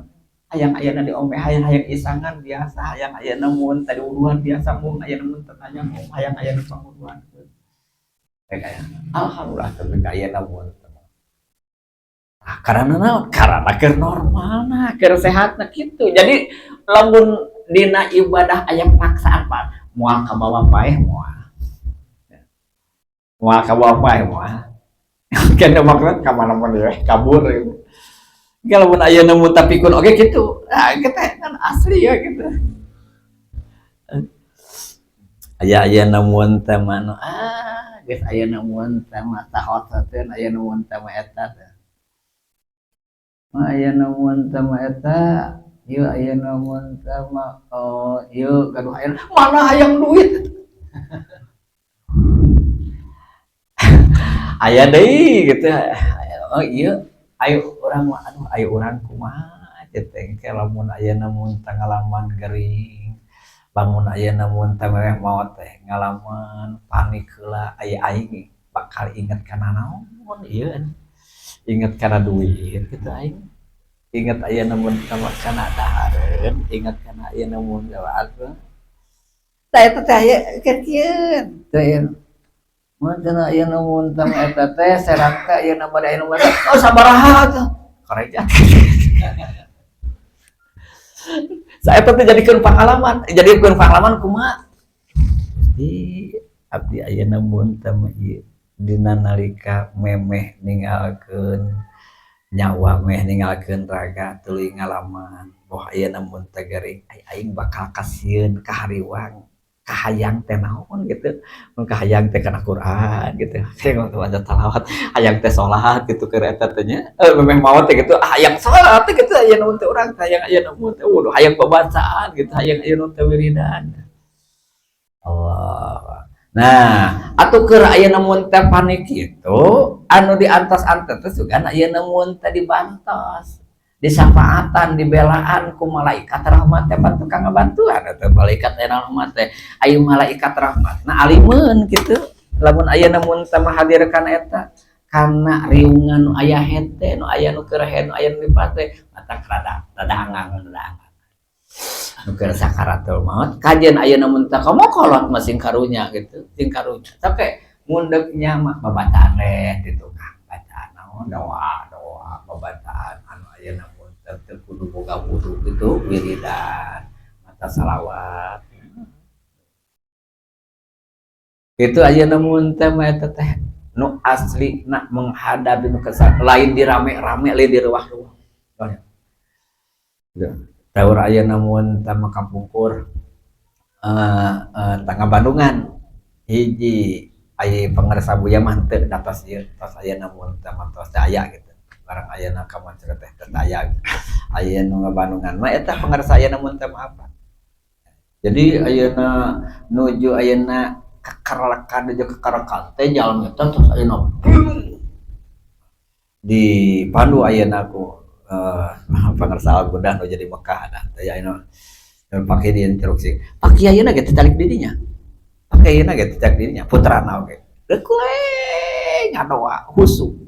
hayang ayeuna diombehan hayang isangan biasa hayang ayeuna mun teh diuduhan biasa mung ayeuna mun teh hayang ayeuna panguduhan alhamdulillah tapi ayeuna mun karena naon karena keur normal nah keur sehat nah kitu jadi lamun dina ibadah aya paksaan Pak moal ka bawah paeh moal ka bawah paeh moal kena maksud ka mana-mana we kabur gitu kalau mun ayeuna mun tapikun oge kitu kita kan asli ya gitu ayeuna mun teh mah geus ayeuna mun teh mah tahoteun ayeuna mun teh mah eta teh ayeuna mun teh mah eta ieu ayeuna mun teh mah ieu gaduh ayeuna mana hayang duit aya deui gitu ieu ayo urang mah aduh ayo urang kumaha teh lamun ayeuna mun teh ngalaman gering bangun ayeuna mun teh meh maot teh ngalaman panik heula aya aing bakal inget kana naon ieu inget kana duit gitu aing inget ayeuna mun teh kana dahareun inget kana ayeuna mun jawaat tah eta teh aya kecieun teh mun cenah ayeuna mun teh eta teh serak teh ayeuna bade ayeuna bade sabaraha tuh kareja saya teh jadikeun pangalaman kumaha di abdi ayeuna mun teh ieu dina nalika memeh ninggalkeun nyawa meh ninggalkeun raga tuluy ngalaman boh ayeuna mun teh gering aing bakal kasieun ka hariwang kahayang teh naon gitu, kahayang teh kana Quran gitu, hayang teh waca talawat, hayang teh salat gitu keur eta teh nya, memang mau teh gitu, hayang salat teh gitu aya namun teh urang hayang aya namun teh hayang babacaan gitu, hayang aya namun teh wiridan. Allah. Nah, atuh keur aya namun teh panik kitu, anu diantos-antos teh sugan aya namun teh dibantos. Disafaatan dibelaan ku malaikat rahmat teh pan tukang ngabantuan eta malaikat rahmat teh aya malaikat rahmat nah alimeun kitu lamun aya namun teh hadirkan eta kana riungan nu aya hete nu aya nu kerehe nu aya nu dipate mata rada hangang nu keur sakaratul maut kajian aya namun teh komo kolot masing karunya gitu sing karunya tapi mundeknya mah babacaan di tukang bacaan naon doa babacaan aya namun teu kudu boga wudu gitu wiridan maca salawat itu aya namun teh mah eta teh nu asli nak menghadapi nu kesan lain di rame-rame lain di ruah-ruah taur aya namun teh mah kapungkur tangga Bandungan hiji aya pangarsa buya mah teu datos ieu tos aya namun teh mah tos aya gitu barang ayeuna ka Moncret teh tetaya aya nu Bandungan mah eta pangarsa aya namun teh apa jadi ayeuna nuju ayeuna kakarakan nuju kakarakan teh jalan eta terus ayeuna di Pandu ayeuna ku pangarsa Al-Qudah nu jadi Mekah dah teh ayeuna pake di instruksi pake ayeuna ge talik didinya pake ayeuna ge talik didinya putrana oge deuk ngadoa husuk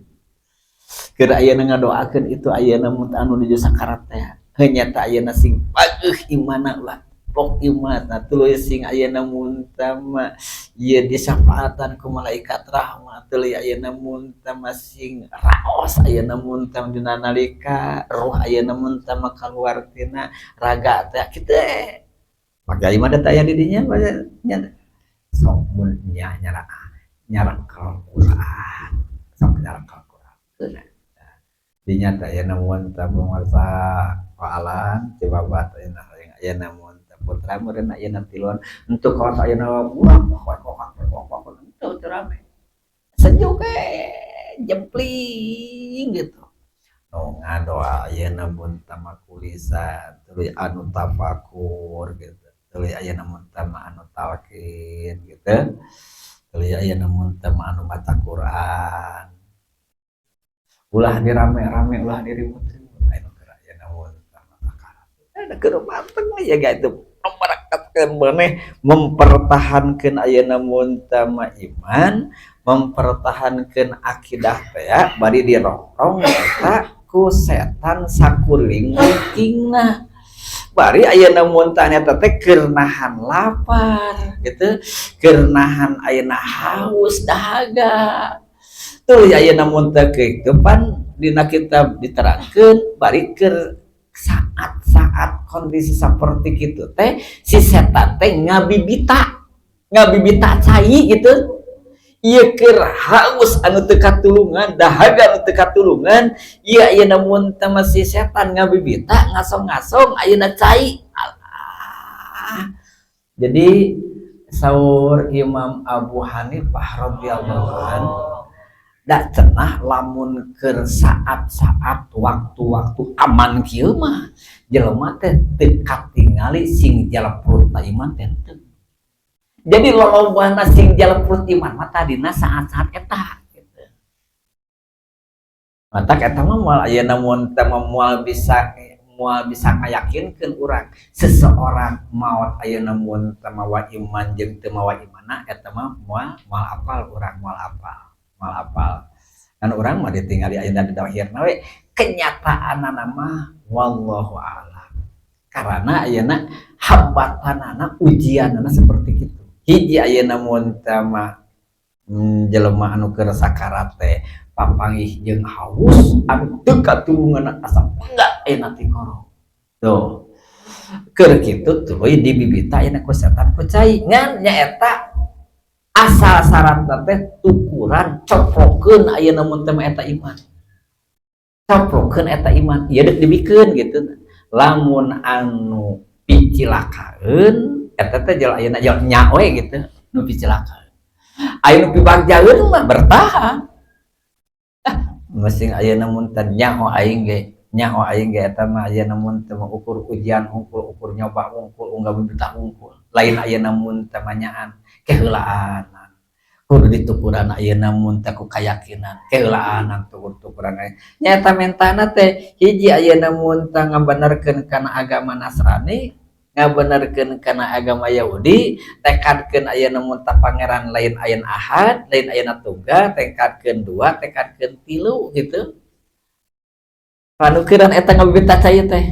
keur ayeuna ngadoakeun itu ayeuna mun anu nuju sakarat teh heunya teh ayeuna sing pageuh imana ulah pok imanna tuluy sing ayeuna mun teh mah ieu disafaatan ku malaikat rahmat tuluy ayeuna mun teh mah sing raos ayeuna mun teh dina nalika ruh ayeuna mun teh mah kaluar tina raga teh kitu maka imah teh aya di dinya nya sok mun nyara Al-Quran sok nyara Al-Quran dinya teh aya namun teh penguasa paalan coba bat aya namun teh putra meureun aya tiluan untuk kaos aya urang kok teu rame sejuk jempling gitu nu ngadoa aya namun teh mah kulisan tuluy anu tafakur gitu tuluy aya namun teh mah anu talqin gitu tuluy aya namun teh mah anu maca Quran ulah dirame-rame ulah diribut-ribut anu keur aya namun sama perkara ada keur banteng ya gitu memerakatkeun maneh mempertahankeun aya namun tama iman mempertahankeun akidah teh ya bari dirongrong eta ku setan sakuring mungkingna bari aya namun tanya teh keur nahan lapar gitu keur nahan ayeuna haus dahaga tuh aya namun teh kehidupan dina kita diterangkeun bari keur saat-saat kondisi seperti kitu teh si setan teh ngabibita cai gitu ieu keur haus anu teu katulungan dahaga anu teu katulungan ieu aya namun teh si setan ngabibita ngasong-ngasong ayeuna cai jadi saur Imam Abu Hanifah radhiyallahu anhu dak cenah lamun keur saat-saat waktu-waktu aman kieu mah jelema teh teu katingali sing jaleprut iman teh teu. Jadi lolobana sing jaleprut iman mah tadina saat-saat eta gitu. Mata eta mah moal ayeuna mun teh moal bisa ngayakinkeun urang seseorang maot ayeuna mun teh mawa iman jeung teu mawa imanna eta mah moal apal urang moal apal kan orang mah ditinggali ayeuna di dohirna we kenyataanna mah wallahu a'lam karena ayeuna hambatanana ujianana seperti itu hiji ayeuna mun teh mah jelema anu keur sakarat teh papanggih jeung haus anu teu katulungan asa enggak enak ti koro tuh keur kitu tuluy dibibita ayeuna ku setan ku cai ngan nyaeta asal syarat teh ukuran coprokeun ayeuna mun teh eta iman coprokeun eta iman ieu deuk dibikeun gitu lamun anu picilakaeun eta teh jel ayeuna jel nya we gitu nu celaka aya nu pibagjaeun mah bertahan mesin ayeuna mun teh nyaho aing ge eta mah ayeuna mun teh ukur ujian ukur nyoba unggul unggah bibitah unggul lain ayeuna mun teh manyaan keheulaan kudu ditukuran ayeuna mun teh ku kayakinan keheulaan tukur-tukuran nyaeta mentana teh hiji ayeuna mun teh ngabenerkeun kana agama Nasrani ngabenerkeun kana agama Yahudi tekadkeun ayeuna mun teh pangeran lain ayeuna Ahad lain ayeuna Tunggal tekadkeun dua tekadkeun tilu gitu panukiran eta ngabibitah cai teh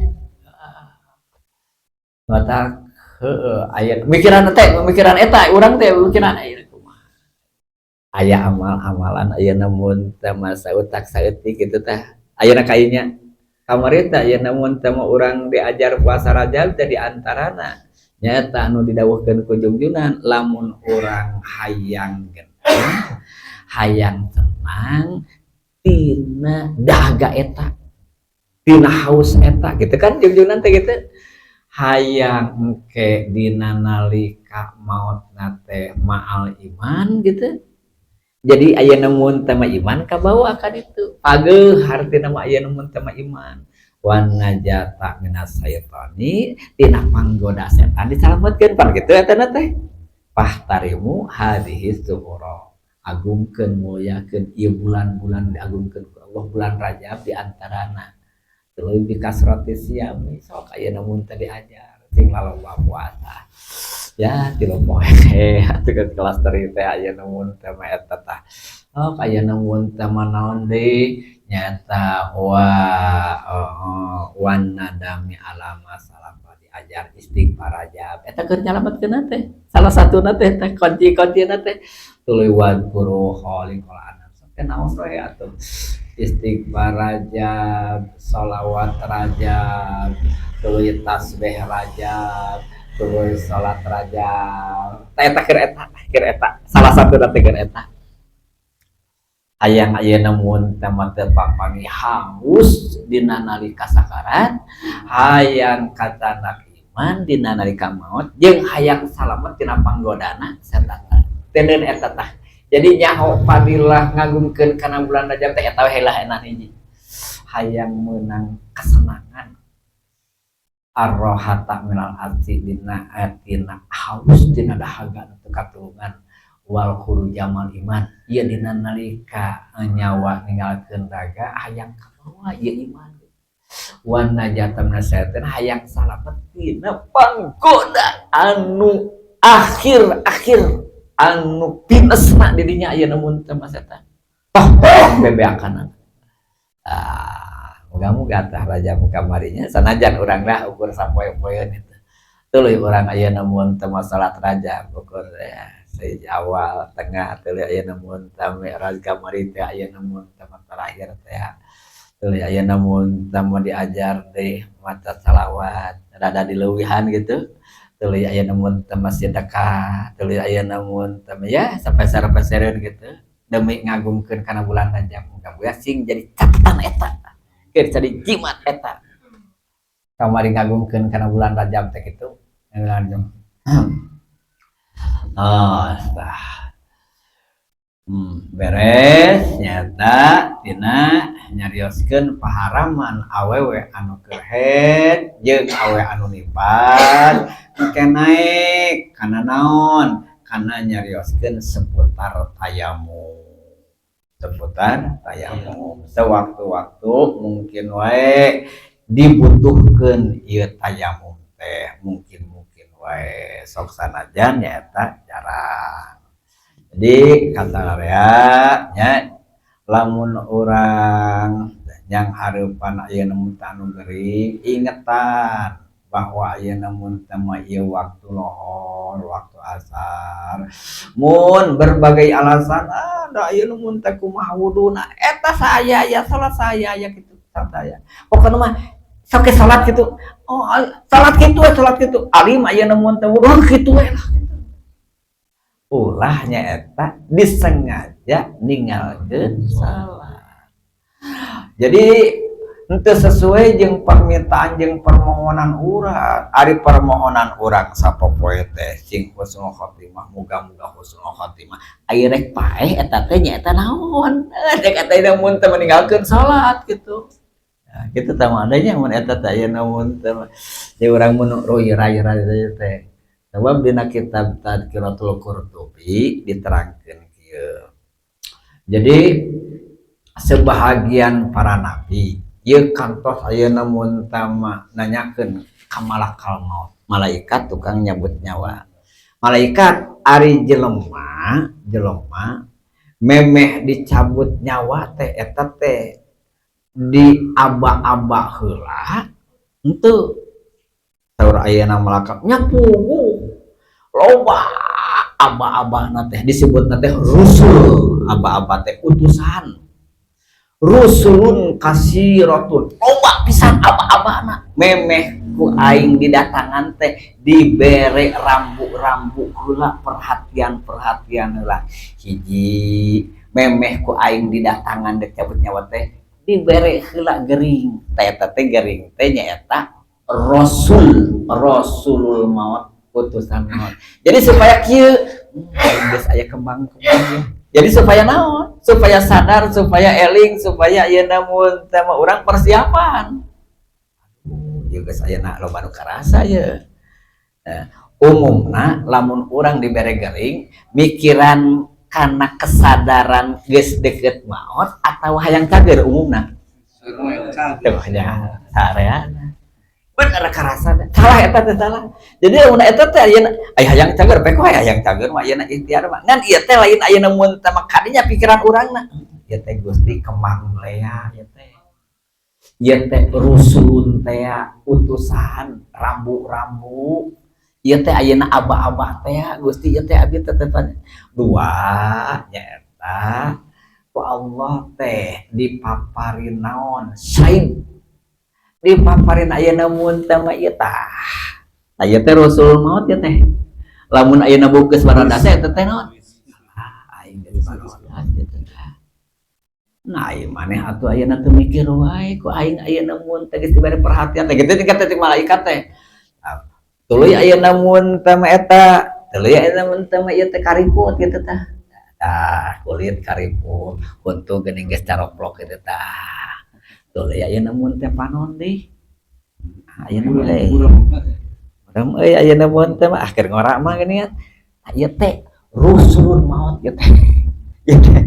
mata heueuh aya mikiran eta urang teh mikiran aya amal-amalan ayeuna mun teh masa utak saeutik kitu teh ayeuna kayunya kamari teh ayeuna mun teh urang diajar puasa Rajab teh diantarana nyaeta anu didawuhkeun ku junjunan lamun urang hayang hayang tenang tina dahaga eta tina haus eta gitu kan junjunan teh gitu hayang engke dina nalika mautna teh ma'al iman gitu jadi ayeuna mun teh iman kabawa akan itu pageuh hartina mah ayeuna mun teh iman wan najata minas syaitani tina panggoda setan disalametkeun pan kitu eta teh pahtarimu hadhihi zuhura agungkeun mulyakeun ieu bulan-bulan diagungkeun ku Allah bulan Rajab di antarana tuluy bi kasrati siyami sok ayeuna mun teh diajar sing laloba puasa ya tilu poe atuh kelas teri teh ayeuna mun teh mah eta tah oh ayeuna mun teh naon deui nyata wan nadami alama salapa diajar istighfar Rajab eta keur nyalametkeun teh salah satuna teh kunci-kuncina teh tuluy wadkuru khaliqal anam sampe naos we atuh istighfar Rajab sholawat Rajab tuluy tasbih Rajab tuluy salat Rajab eta keur eta salah satu teh keur eta hayang ayeuna mun teh teu papangi haus dina nalika sakarat hayang katanak iman dina nalika maut jeung hayang salamet tina panggodana setan teuneun eta tah jadi nyaho fadilah ngagungkeun kana bulan Rajab teh eta we heula enan hiji hayang meunang kesenangan arrohata minal arti dina atina haus dina dahaga teu katulungan wal khuru jamal iman ieu dina nalika nyawa ninggalkeun raga hayang kabawa ieu iman wan najata minasyaitun hayang salamet tina panggoda anu akhir anu pinesna dirinya ayeuna mun teh setan bebeakan moga-moga tah Rajab kamarinya sanajan urang dah ukur sapoe-poeun itu tuluy urang ayeuna mun teu salat Rajab ukur ya awal tengah tuluy ayeuna mun teh mi'raj kamari teh ayeuna mun teh terakhir teh tuluy ayeuna mun teh diajar deui maca salawat rada dileuwihan gitu tuluy ayeuna mun teh sedekah tuluy ayeuna mun teh ya sampai sarepesereun gitu demi ngagungkeun kana bulan Rajab muga-muga sing jadi catatan eta keur jadi jimat eta kamari ngagungkeun kana bulan Rajab teh kitu beres nyata tina nyarioskeun paharaman awewe anu kehet jeung awewe anu nipan engke naik kana naon kana nyarioskeun seputar tayamum sewaktu-waktu mungkin wae dibutuhkeun ieu tayamum teh mungkin wae sok sanajan nyaeta jarang jadi kata nya lamun urang yang hareupan ayeuna mun anu geuring ingetan bahwa ayeuna mun teh ieu waktu lohor waktu asar mun berbagai alasan da ayeuna mun teh kumaha wuduna eta saya ya salat saya ya kitu saya pokona mah sok salat kitu oh salat kitu alim ayeuna mun teh wudu kitu we lah ulahnya eta disengaja ninggalkeun salat jadi henteu sesuai jeung permintaan jeung permohonan urang. Ari permohonan urang sapopoe teh sing husnul khotimah, muga-muga husnul khotimah. Aya rek paeh eta teh nyaeta naon? Dek eta mun teu meninggalkeun salat gitu. Nah, kitu tah adanya mun eta teh aya namun teh urang mun rai-rai teh. Sebab dina kitab Tadkiratul Qurtubi diterangkeun kieu. Jadi sebahagian para nabi ieu kantos ayeuna mun tama nanyakeun ka malakal maut, malaikat tukang nyabut nyawa. Malaikat ari jelema memeh dicabut nyawa teh eta teh di aba-aba heula henteu saur ayeuna malaikat nyapugu loba aba-abana teh disebutna teh rusul, aba-aba teh utusan. Rusulun kasiratun loba pisan aba-abana memeh ku aing didatangan teh dibere rambu-rambu heula perhatian heula. Hiji memeh ku aing didatangan dek cabut nyawa teh dibere heula gering teh eta teh gering teh nyaeta rasulul maut, utusan maut. Jadi supaya kieu geus aya kembang-kembang. Jadi supaya naon? Supaya sadar, supaya eling, supaya ayeuna mun teh urang persiapan. Ieu geus ayeuna loba nu karasa ye. Umumna lamun urang dibere gering, mikiran kana kesadaran geus deukeut maot atawa hayang cager umumna. Tuh nya sareana. Bener karasa salah eta teh salah. Jadi mun eta teh ayeuna aya hayang cager peko aya hayang cager mah ayeuna ikhtiar mah. Ngan ieu teh lain ayeuna mun teh kadinya pikiran urangna. Ieu teh Gusti kembang lea ieu teh. Ieu teh rusulun teh utusan rambu-rambu. Ieu teh ayeuna aba-aba teh Gusti ieu teh abdi tetepan. Dua nyaeta ku Allah teh dipaparin naon? Saib dipaparin ayeuna mun teh mah ieu tah. Aya teh rasul maut ya teh. Lamun ayeuna bungkeus baradase eta teh naon? Aing geus baradase teh. Nah, ieu maneh atuh ayeuna teu mikir wae ku aing ayeuna mun teh geus dibere perhatian teh kitu tingkat teh malaikat teh. Tuluy ayeuna mun teh mah eta, tuluy ayeuna mun teh mah ieu teh kariput kitu tah. Tah, kulit kariput, huntu geuning geus caroplok kitu tah. Tuluy ayeuna mun teh panon deui. Ayeuna mulai. Urang euy ayeuna mun teh mah keur ngora mah geuningan. Ieu teh rusulun maut ieu teh. Ieu teh.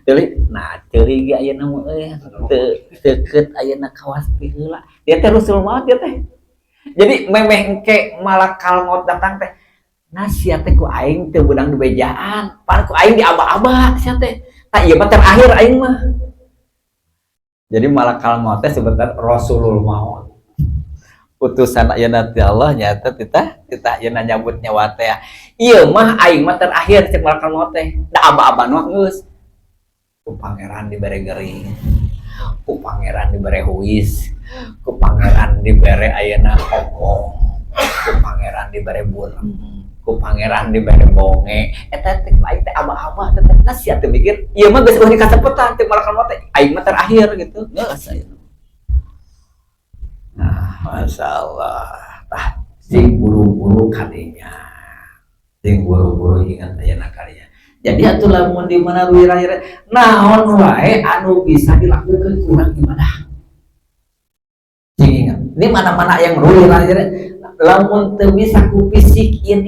Tuluy nah tuluy ge ayeuna mah euy teu deukeut ayeuna kawas pi heula. Ieu teh rusul maut ieu teh. Jadi memeh engke malakal maut datang teh. Nah sia teh ku aing teu beudang di bejaan, pan ku aing di aba-aba sia teh. Tah ieu mah terakhir aing mah. Jadi malakal maut teh sebutan rasulul maut. Utusan ayeuna ti Allah nyaeta titah ayeuna nyambut nyawa teh. Ieu mah aing mah terakhir cek malakal maut teh. Da aba-aba mah geus. Ku pangeran dibere gering. Ku pangeran dibere huis. Ku pangeran dibere ayeuna okong. Ku pangeran dibere burem. Ku pangeran dibere bonge eta teh aing teh aba-aba teh nah sia teh mikir ieu mah geus eueuh kacepetan teh malakal maut teh aing mah terakhir gitu geus ayeuna. Nah, masyaallah tah sing buru-buru kadinya sing buru-buru ingat ayeuna kadinya. Jadi atuh lamun di mana wira-wira naon wae anu bisa dilakukeun urang ibadah. Sing ingat di mana-mana yang wira-wira lamun teu bisa ku fisik ieu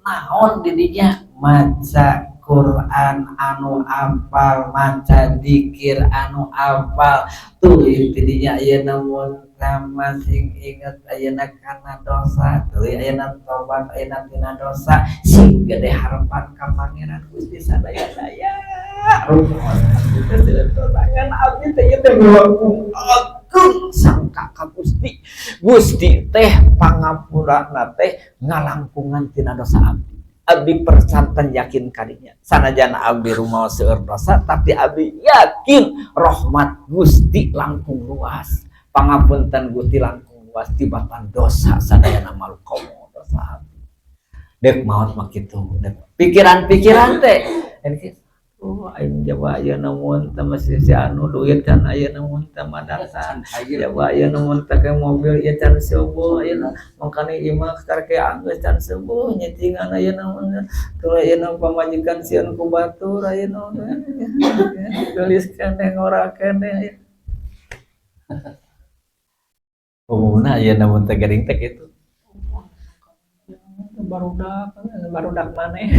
naon di dinya maca Quran anu apal, maca zikir anu apal. Tuh intinya ayeuna mun sama sing inget ayeuna kana dosa, tuh ayeuna tobat ayeuna tina dosa, sing gede harapan ka Pangeran Gusti sadaya-daya. Rumaos kita tangan abdi teh ieu teh agung sangka ka Gusti. Gusti teh pangampurana teh ngalangkungan tina dosa abdi. Abdi percanten yakin kadinya. Sanajan abdi rumaos seueur dosa tapi abdi yakin rahmat Gusti langkung luas. Pangapunten Gusti langkung luas tibatan dosa sadayana malu komo dosa abdi. Dek maot mah kitu. Pikiran-pikiran teh oh aing jawa ayeuna mun teu masih si anu duit can ayeuna mun teu madatan jawa ayeuna mun teu ke mobil ieu can seueuh ayeuna mangkana imah karek anggeus can seueuh nyetingan ayeuna mun teu ayeuna pamajikan sieun ku batur ayeuna tulis keneh ngora keneh umumna ayeuna mun teu gering teh kitu barudak maneh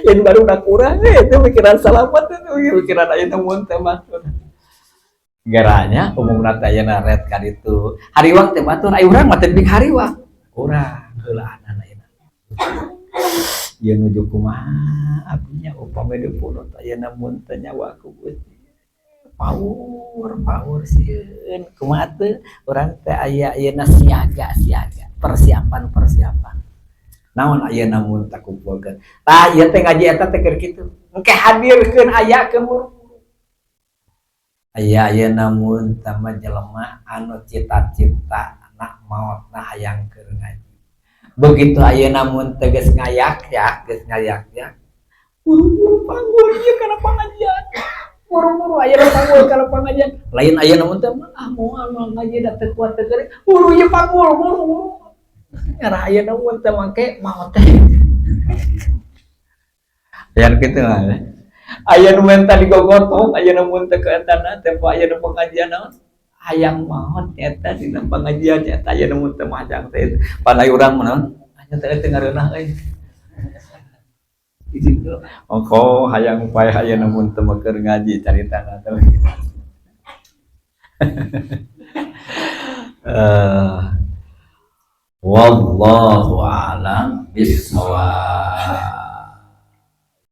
lain barudak urang itu pikiran salamet itu pikiran ayeuna mun teh batur garanya umumna teh ayeuna ret ka ditu hariwang teh batur ai urang mah teh bing hariwang urang heulaanan ayeuna ieu nuju kumaha abdinya upami dipunut ayeuna mun teh nyawa ku Gusti power sieun kumaha teu urang teh aya ayeuna siaga persiapan naon ayeuna mun tak kumpulkeun tah ieu teh ngaji eta teh keur kitu engke hadirkeun aya keun buru-buru aya ayeuna mun tah jelema anu cita-cita na maotna hayang keur ngaji begitu ayeuna mun teh geus ngayak buru-buru panggul ieu kana pangajian buru-buru ayeuna panggul kana pengajian lain ayeuna mun teh moal ngaji da teu kuat teu geuning buru ieu panggul buru ngarah ayeuna mun teh make maot teh yang kitu mah ayeuna mun teh digogotok ayeuna mun teh keetana tempo ayeuna pengajian naon hayang maot eta dina pengajian eta ayeuna mun teh majang teh panai urang mah naon anya teh teu ngareunah euy oh hayang upaya ayeuna mun teu keur ngaji caritana teh wallahu a'lam bishawab.